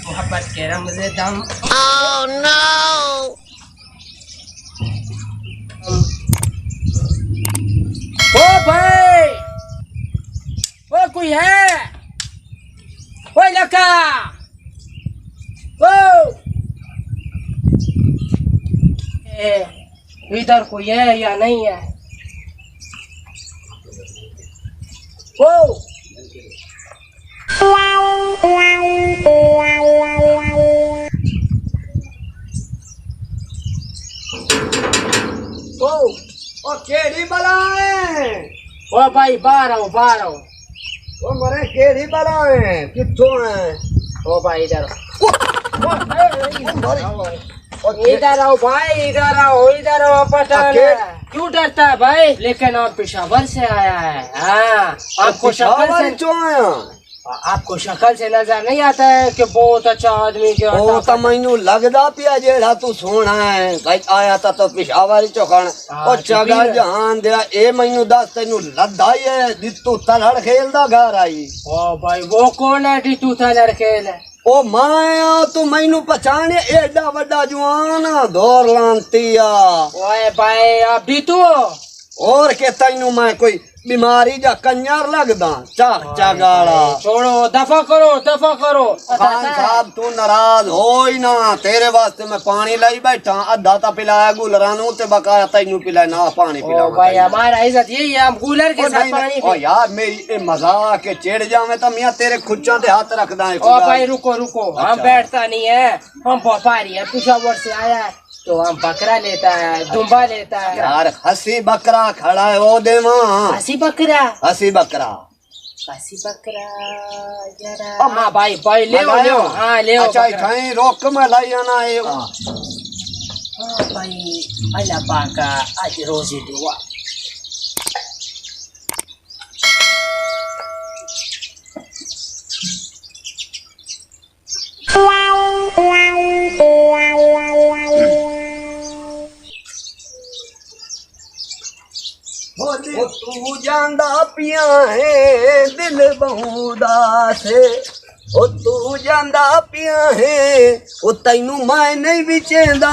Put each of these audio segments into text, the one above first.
मोहब्बत के रमज़े दम। Oh no! ओ भाई, ओ कोई है? ओ लड़का, ओ इधर कोई है या नहीं है? ओ ओ केड़ी बलाए ओ भाई बाहर आओ, बाहर आओ। ओ मरे केड़ी बलाए किथों है ओ भाई इधर इधर आओ भाई, इधर आओ, इधर आओ। पठान क्यों डरता है भाई? लेकिन आप पेशावर से आया है। हाँ, आपको शक्ल से क्यों आया? आपको शक्ल से नजर नहीं आता है कि बहुत अच्छा आदमी जो ओ तो मैनू लगदा पिया जेड़ा तू सोना है भाई आया तो पेशावर चौखण ओ चगा जहान दे ए मैनू दस तेनू लद्दा ही है दित्तू तलड़ खेलदा घर आई। ओ भाई वो कौन है दित्तू तलड़ खेल? ओ माया तू मैनू पहचाने एडा वड्डा जवान दौर लांतिया। ओए भाई आप दित्तू और के तैनू मैं कोई बीमारी जा कंजर लगदा चाक चगाड़ा। छोड़ो, दफा करो, दफा करो। खान साहब तू नाराज हो ही ना, तेरे वास्ते मैं पानी लाई बैठा अद्धा ता पिलाया गुलरा नू ते बकाया तैनू पिलाया ना पानी पिला। ओ भाई हमारा इज्जत यही है, हम कूलर के साथ पानी ओ यार मेरी ए मजाक के चिढ़ जावे तो मियां तेरे खुच्चा ते हाथ रखदा है। ओ भाई रुको रुको, हम बैठता नहीं है, हम व्यापारी है, पेशावर से आया है तो हम बकरा लेता है, दुम्बा लेता है। यार हसी बकरा खड़ा है वो देवा। हसी बकरा, हसी बकरा, हसी बकरा जरा। हाँ भाई भाई ले ले, हाँ ले। अच्छा इठाई रोक में लाई आना है। हाँ भाई अल्लाह पाक आज रोजी दुआ। ओ तू जांदा पिया है दिल बहुदा से, ओ तू जांदा पिया है ओ तैनू मैं नहीं बिचेंदा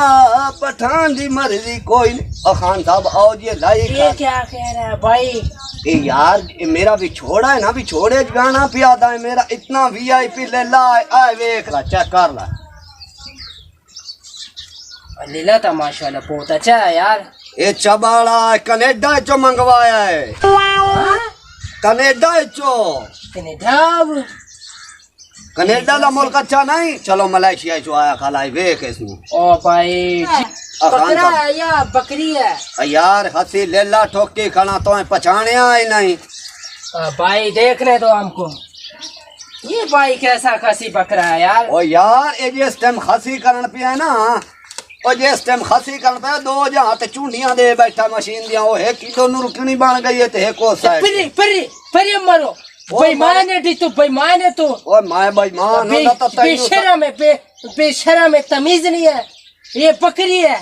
पठान दी मर्जी कोई नहीं। खान साहब आओ जी लाई। ये क्या कह रहा है भाई? ए यार मेरा बिछोड़ा है ना, बिछोड़े गाना पियादा है मेरा इतना वीआईपी ले ला आए वेख ला चेक कर ला। लीला तो माशाल्लाह बहुत अच्छा है यार। ये चबाड़ा कनेडा चो मंगवाया है। कनेडा चो, कनेडा का मुल्क अच्छा नहीं, चलो मलेशिया चो आया खालाई वेख इसमें। ओ भाई बकरा है या बकरी है? यार हसी लेला ठोकी खाना तो पहचाने आई नहीं। भाई देखने दो हमको, ये भाई कैसा खसी बकरा है यार? ओ यार ये जिस टाइम खसी करन पिया है ना, और जिस टाइम खसी करन पिया दो जहां ते चूंडियां दे बैठा मशीन दिया, वो एक किलो नुरकनी बन गई है ते एक को साइड परी परी परी मरो बेईमान है तू, बेईमान है तू। ओ मैं बेईमान हूं तो बेशरम है, बेशरम है, तमीज नहीं है। ये बकरी है,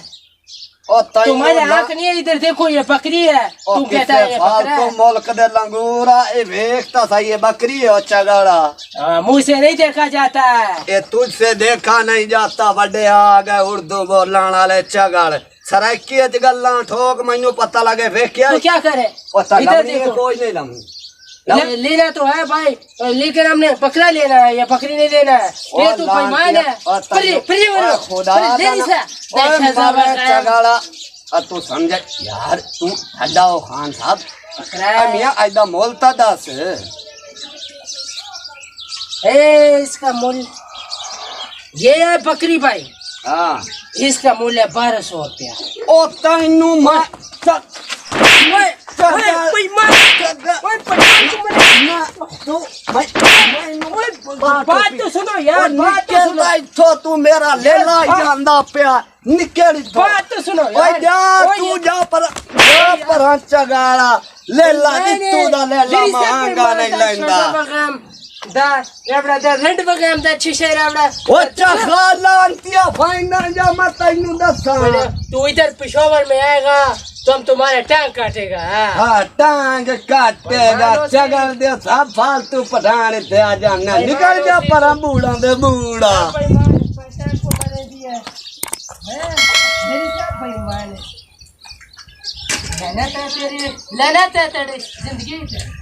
तुम्हारे आंख नहीं है, इधर देखो ये बकरी है, तू कहता है ये बकरा है। तो मुल्क दे लंगूरा ए वेखता था ये बकरी है अच्छा गाड़ा। मुंह से नहीं देखा जाता है, ये तुझसे देखा नहीं जाता। बड़े आ गए उर्दू बोलने वाले चगड़ सराइकी गल्ला ठोक मैनू पता लगे वेख्या तो क्या करे? इधर देखो कोई नहीं लम लेना तो है भाई, लेकिन हमने बकरा लेना है, ये बकरी नहीं लेना है। ये तो बेईमान है। तू समझ यार, तू हटाओ खान साहब मियां ऐदा मोलता दस इसका मूल्य ये है बकरी भाई। हाँ इसका मूल्य 1200 रुपया। ओ तैनू बात तो सुनो यार, बात तो सुनो। तू मेरा लेला जांदा पिया निकल बात तो सुनो यार। तू जा पर चगाड़ा लेला तू दा लेला महंगा नहीं लेंदा दा रेबड़ा दा रेड बगैम दा छिशे रेबड़ा ओ चगाला अंतिया फाइनल जा मैं तैनू दसा। तू इधर पेशावर में आएगा तुम तुम्हारे टांग काटेगा। हाँ टांग काटेगा चगल दे सब फालतू पठान थे आ जाना निकल जा पर बूढ़ा दे बूढ़ा पैसा को मैंने दिया है मेरी क्या बेईमान है। मेहनत है तेरी जिंदगी